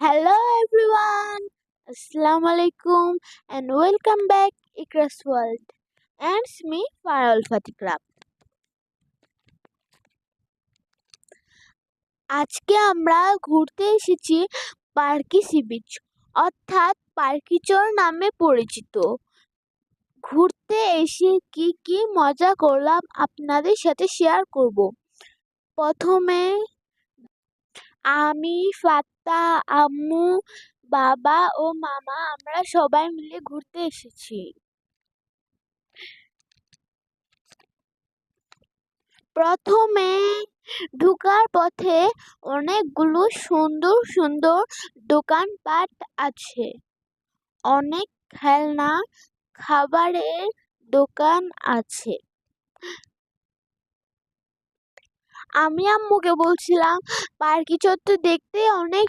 Hello everyone, Assalamu alaikum and welcome back Ikra's World. And it's me Farol Fatikrab. আজকে আমরা ঘুরতে এসেছি পার্কি sea beach অর্থাৎ পার্কিচর নামে পরিচিত। ঘুরতে এসে কি কি মজা করলাম আপনাদের সাথে শেয়ার করব। প্রথমে আমি, ফাত্তা, আম্মু, বাবা ও মামা আমরা সবাই মিলে ঘুরতে এসেছি। প্রথমে ঢোকার পথে অনেকগুলো সুন্দর সুন্দর দোকানপাট আছে। অনেক খেলনা, খাবারের দোকান আছে। আমি আম্মুকে বলছিলাম পার্কি চত্বর দেখতে অনেক